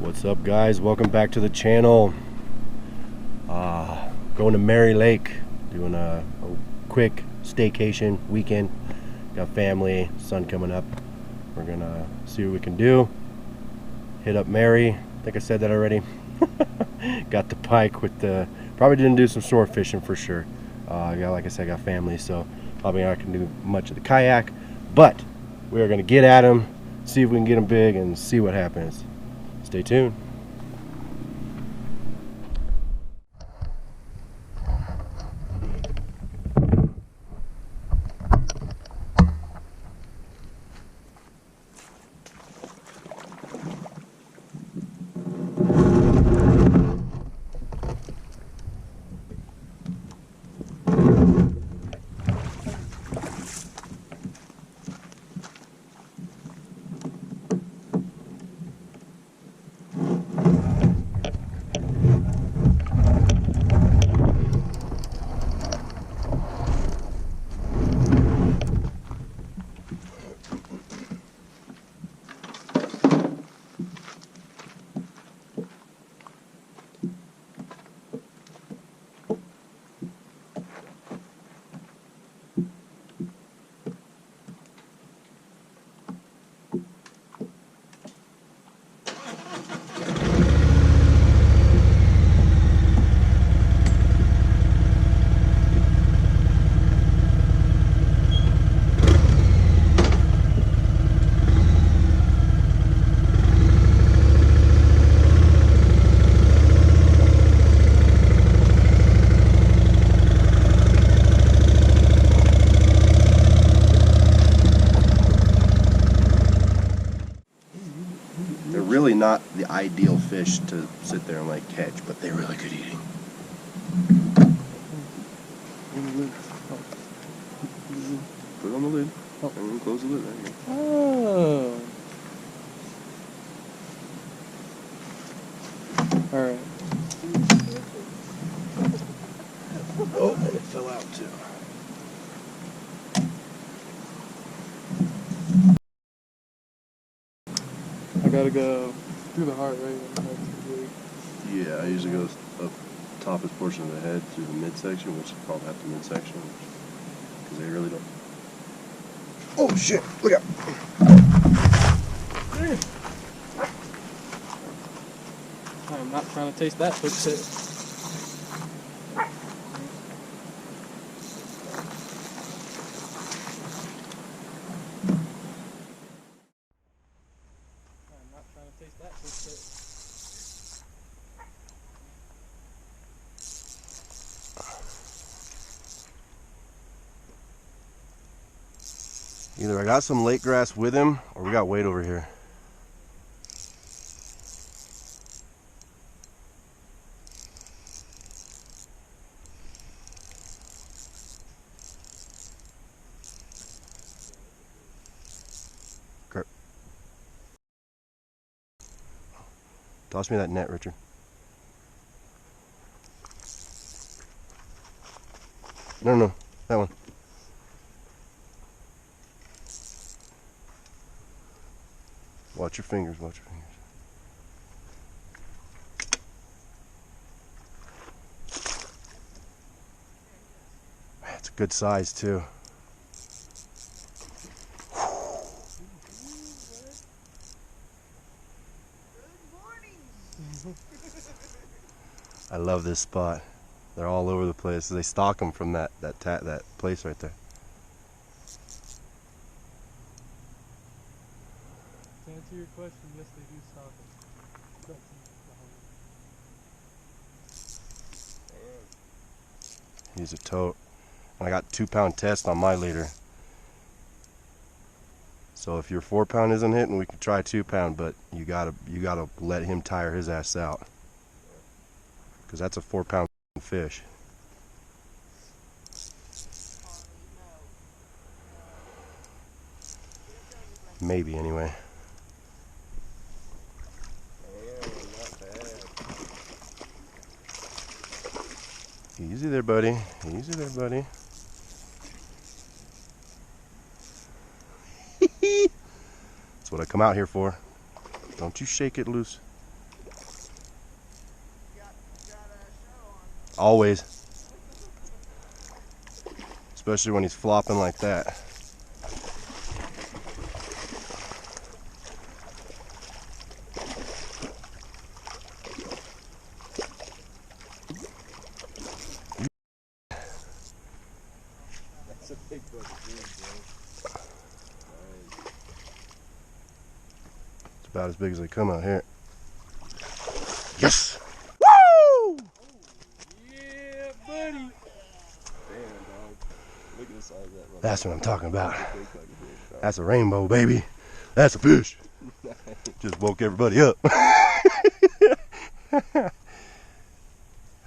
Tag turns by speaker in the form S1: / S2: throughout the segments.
S1: What's up, guys? Welcome back to the channel. Going to Mary Lake, doing a quick staycation weekend. Got family, sun coming up. We're gonna see what we can do. Hit up Mary. I think I said that already. Got the pike with the. Probably didn't do some shore fishing for sure. Like I said, I got family, so probably not gonna do much of the kayak. But we are gonna get at them, see if we can get them big, and see what happens. Stay tuned. Really not the ideal fish to sit there and like catch, but they're really good eating. Put it on the lid. Oh. And then close the lid. There you go.
S2: Oh. Alright.
S1: Oh, and it fell out too.
S2: I gotta go through the heart, right?
S1: Yeah, I usually go up toppest portion of the head through the midsection, which is called at the midsection, because they really don't. Oh shit! Look out!
S2: I'm not trying to taste that hook tip. I'm not trying to taste that hook tip.
S1: Either I got some lake grass with him, or we got weight over here. Crap. Toss me that net, Richard. No, that one. Watch your fingers, watch your fingers. It's a good size too. I love this spot. They're all over the place. They stock them from that place right there.
S2: To answer your question, yes, they do stock them.
S1: He's a tote. And I got 2-pound test on my leader. So if your 4-pound isn't hitting, we can try 2-pound, but you gotta let him tire his ass out. Because that's a 4-pound fish. Maybe anyway. Easy there, buddy. Easy there, buddy. That's what I come out here for. Don't you shake it loose. Always. Especially when he's flopping like that.
S3: That's a big fucking fish, bro.
S1: It's about as big as they come out here. Yes! Woo!
S3: Yeah, buddy. Damn, dog. Look at the size of that one.
S1: That's what I'm talking about.
S3: That's a big fucking fish, dog.
S1: That's a rainbow, baby. That's a fish. Just woke everybody up.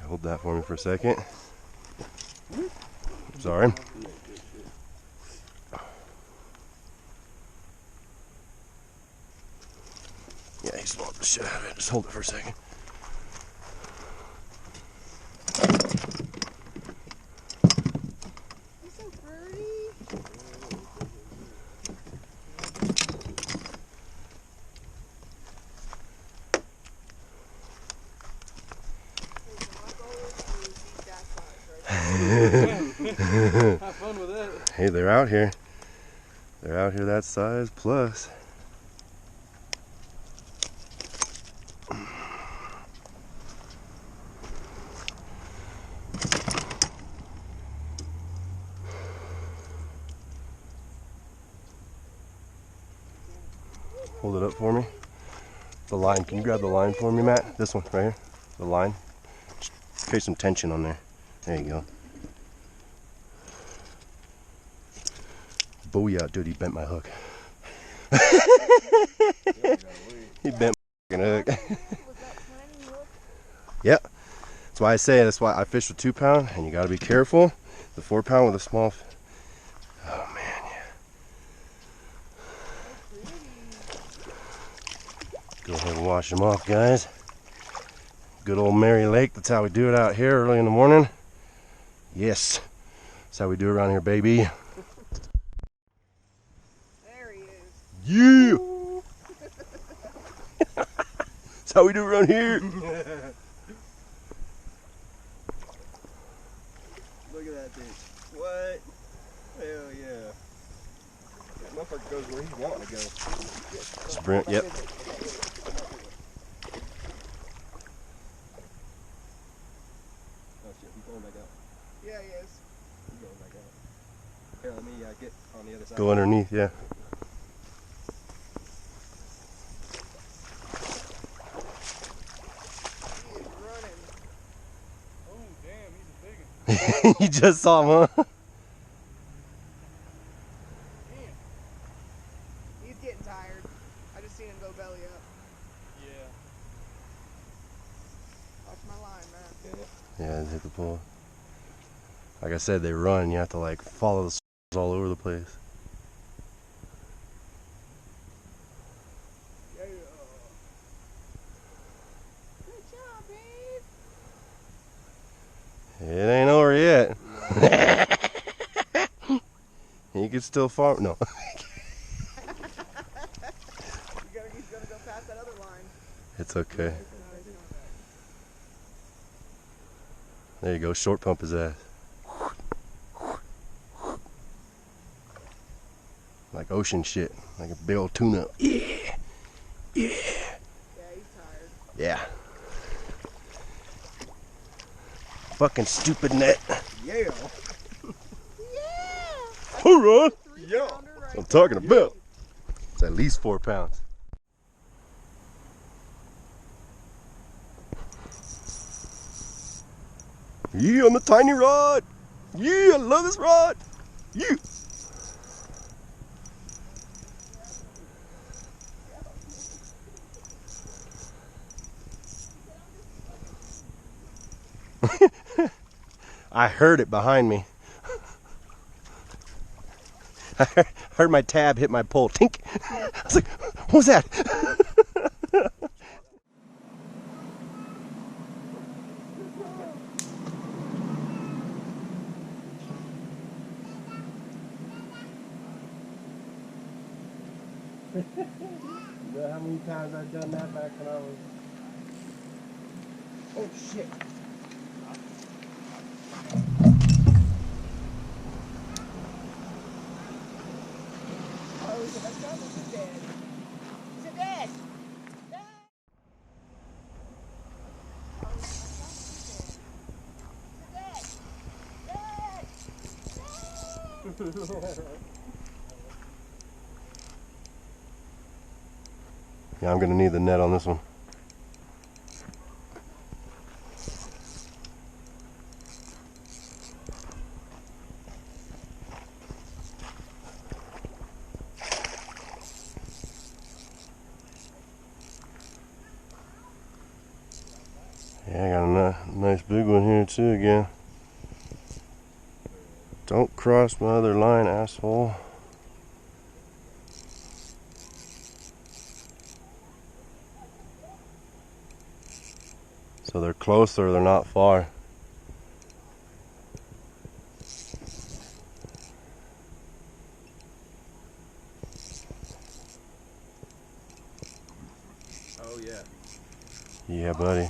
S1: Hold that for me for a second. Sorry. Yeah, he swallowed the shit out of it. Just hold it for a second.
S4: He's so pretty.
S2: Have fun with that.
S1: Hey, they're out here. They're out here that size plus. Hold it up for me. The line. Can you grab the line for me, Matt? This one right here. The line. Just create some tension on there. There you go. Booyah, dude, he bent my hook. He bent my hook. Yep. That's why I say, that's why I fish with 2 pound, and you gotta be careful. The 4 pound with a small. Oh man, yeah. Go ahead and wash them off, guys. Good old Mary Lake, that's how we do it out here early in the morning. Yes. That's how we do it around here, baby.
S4: There he is.
S1: Yeah! That's how we do it around here.
S3: Look at that bitch. What? Hell yeah. That motherfucker goes where he's wanting to go.
S1: Sprint, yep.
S3: Oh shit, he's going back out.
S4: Yeah, he is.
S3: He's going back out. Here, let me get on the other side.
S1: Go underneath, yeah.
S4: He is running.
S2: Oh, damn, he's a big one.
S1: You just saw him, huh?
S2: Damn.
S4: He's getting tired. I just seen him go belly up.
S2: Yeah.
S4: Watch my line, man.
S1: Yeah, hit the pole. Like I said, they run. You have to like follow the circles all over the place.
S4: Yeah. Good job, babe.
S1: It ain't over yet. You can still farm. No.
S4: He's gonna go past that other line.
S1: It's okay. There you go. Short pump his ass. Like ocean shit. Like a big old tuna. Yeah. Yeah.
S4: Yeah, he's tired.
S1: Yeah. Fucking stupid net.
S3: Yeah.
S4: Yeah.
S1: Alright.
S3: Yeah.
S1: I'm talking about. It's at least 4 pounds. Yeah, on the tiny rod. Yeah, I love this rod. Yeah. I heard it behind me. I heard my tab hit my pole. Tink. I was like, what was that? You know how many times I've done that back when I was... Oh shit. Yeah, I'm gonna need the net on this one. Yeah, I got a nice big one here too again. Don't cross my other line, asshole. So they're closer, they're not far.
S3: Oh yeah.
S1: Yeah, buddy.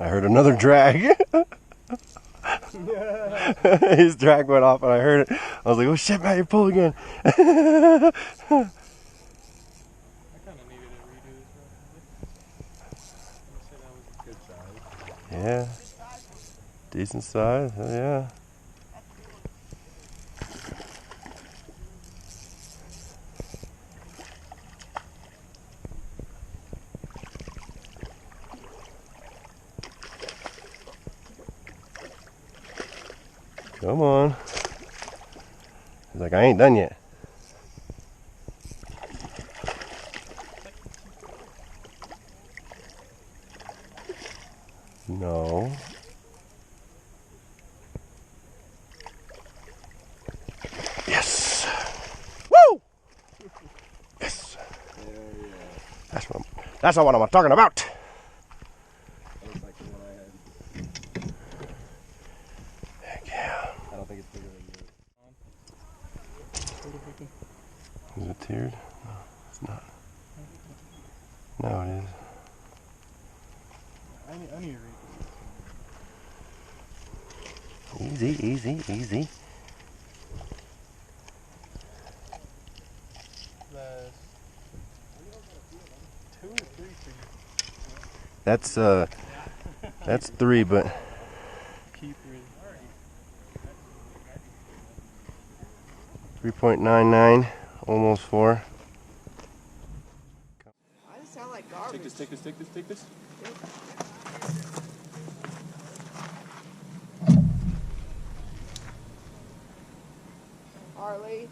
S1: I heard another drag. His drag went off and I heard it. I was like, oh shit, Matt, you're pulling again.
S2: I kind of needed to redo this. You said that was
S3: Good size.
S1: Yeah. Decent size, yeah. Come on. He's like, I ain't done yet. No. Yes. Woo! Yes.
S3: Yeah.
S1: That's not what I'm talking about.
S3: That was like the one I had.
S1: Heck yeah.
S3: I don't think it's bigger than you.
S1: Is it tiered? No, it's not. No, it is.
S2: I need to read
S1: Easy, easy, easy.
S2: this. 2 or 3 for you.
S1: That's 3, but
S2: Keep reading.
S1: 3.99, almost 4.
S4: I just sound like garbage.
S2: Take this.
S4: Harley.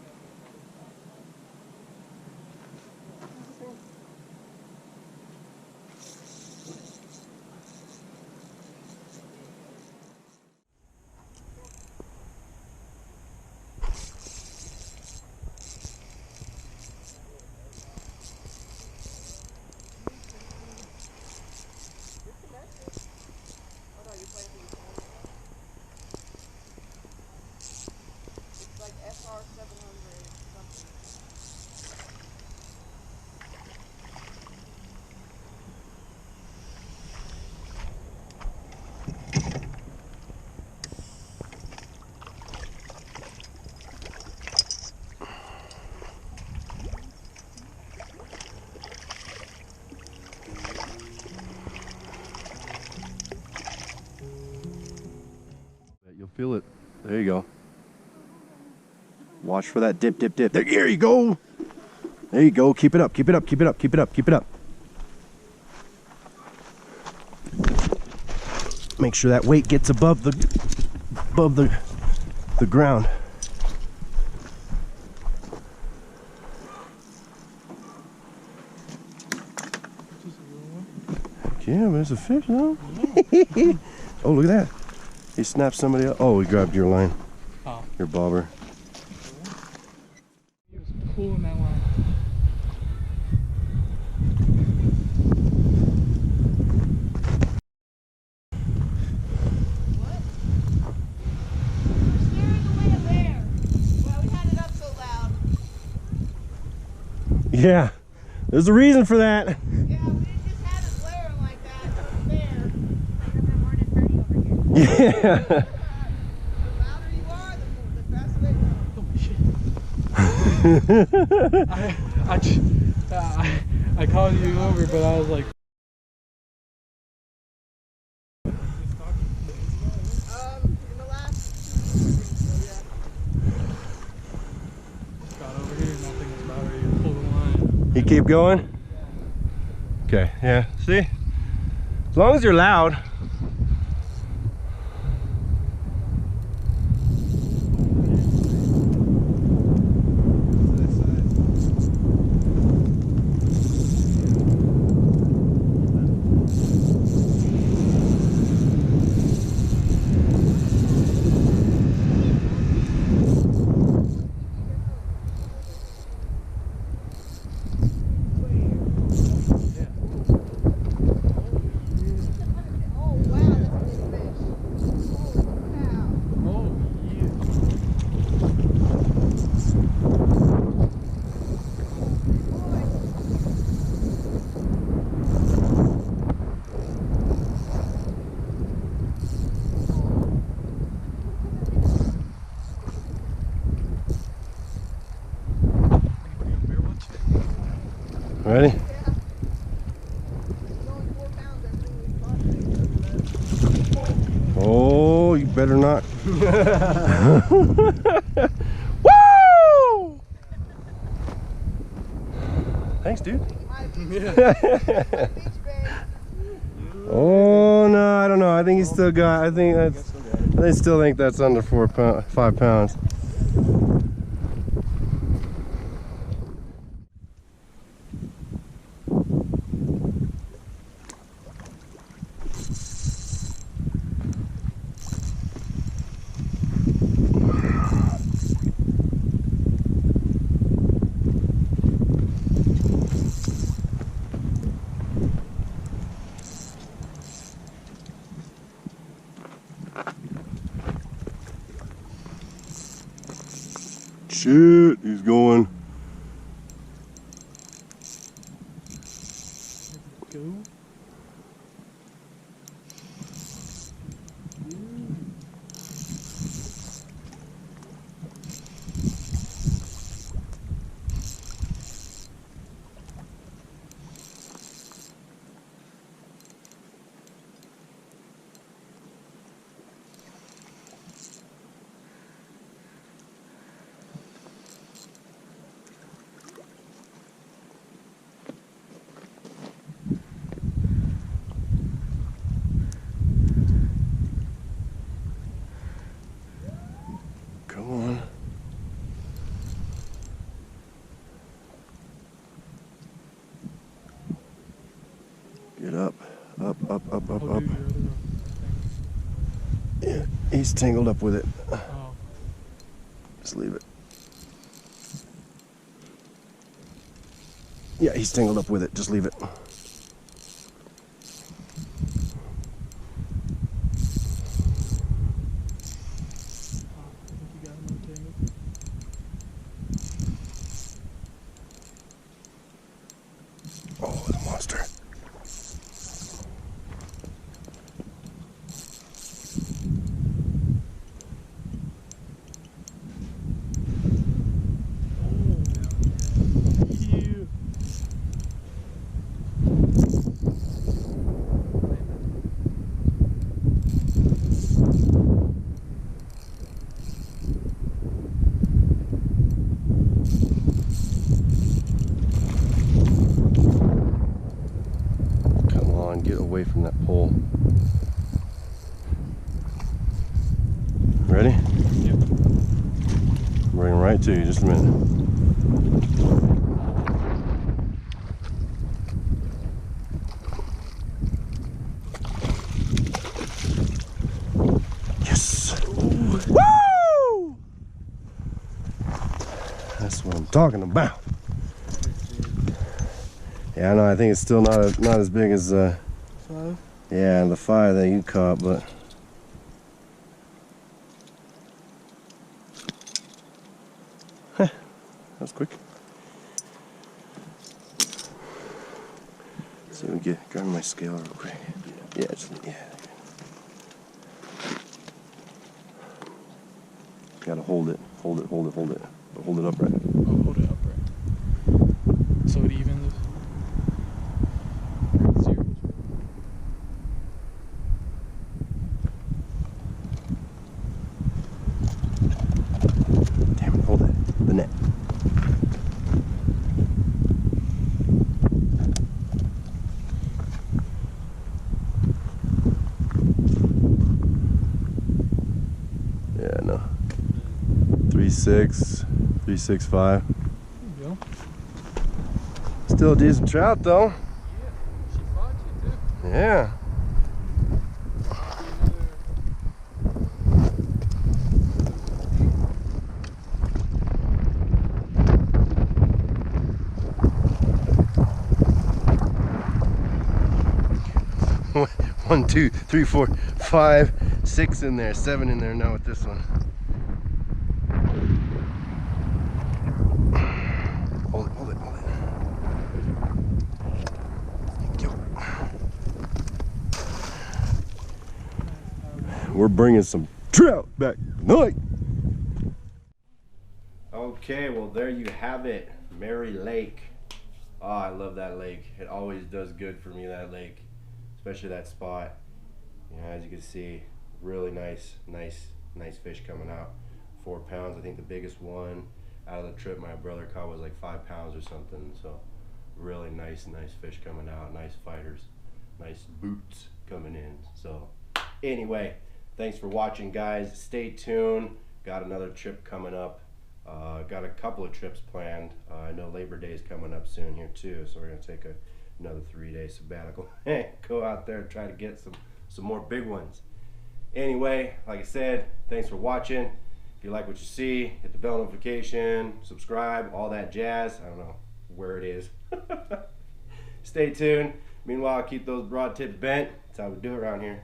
S4: It's like SR 700 something.
S1: You'll feel it. There you go. Watch for that dip, dip, dip. There you go. There you go. Keep it up. Keep it up. Keep it up. Keep it up. Keep it up. Make sure that weight gets above the ground. Yeah, but it's a fish, though. Oh, look at that. He snapped somebody up. Oh, he grabbed your line.
S2: Oh.
S1: Your bobber.
S2: He was pulling that line.
S1: Yeah, there's a reason for that.
S4: Yeah, we didn't just have it blaring like that. Fair.
S1: Yeah.
S4: The louder you are, the faster it goes.
S2: I called you over, but I was like.
S4: In the last 2 weeks, so yeah.
S2: Got over here, nothing was about ready to pull the line.
S1: You keep going? Okay, yeah, see? As long as you're loud.
S4: Oh, wow, that's a big fish. Holy cow.
S2: Oh, yeah.
S1: Ready?
S4: Yeah. It's only 4 pounds, everything we caught.
S1: Oh, you better not. Woo! Thanks, dude. Oh no, I don't know. I think he's still got. I think that's. I still think that's under 5 pounds. Shit, he's going.
S2: Go.
S1: Come on. Get up, up, up, up, up,
S2: Oh,
S1: up.
S2: dude, your other one.
S1: Yeah, he's tangled up with it.
S2: Oh.
S1: Just leave it. Yeah, he's tangled up with it. Just leave it. Oh, the monster. Come on, get away from that pole. Ready?
S2: Yep.
S1: I'm bringing right to you, just a minute. Yes! Woo! That's what I'm talking about. Yeah, I know. I think it's still not as big as
S2: 5?
S1: yeah, the 5 that you caught, but that was quick.
S3: So we get grab my scale real quick. Yeah, yeah. Gotta hold it. Hold it upright.
S2: Oh, hold it upright. So it evens. Zero.
S3: Damn it, hold it. The net. Yeah, no. 3.6, 3.65.
S2: There you go.
S3: Still a decent trout though.
S2: Yeah, she fought you too.
S3: Yeah. One, two, three, four, 5, 6 in there, 7 in there now with this one. Hold it. We're bringing some trout back tonight.
S1: Okay, well there you have it, Mary Lake. Oh, I love that lake. It always does good for me, that lake, especially that spot. You know, as you can see, really nice fish coming out. 4 pounds. I think the biggest one out of the trip my brother caught was like 5 pounds or something. So really nice fish coming out. Nice fighters, nice boots coming in. So anyway, thanks for watching, guys. Stay tuned. Got another trip coming up. Got a couple of trips planned. I know Labor Day is coming up soon here too, so we're gonna take another 3-day sabbatical. Go out there and try to get some more big ones. Anyway, like I said, thanks for watching. If you like what you see, hit the bell notification, subscribe, all that jazz. I don't know where it is. Stay tuned. Meanwhile, keep those broad tips bent. That's how we do it around here.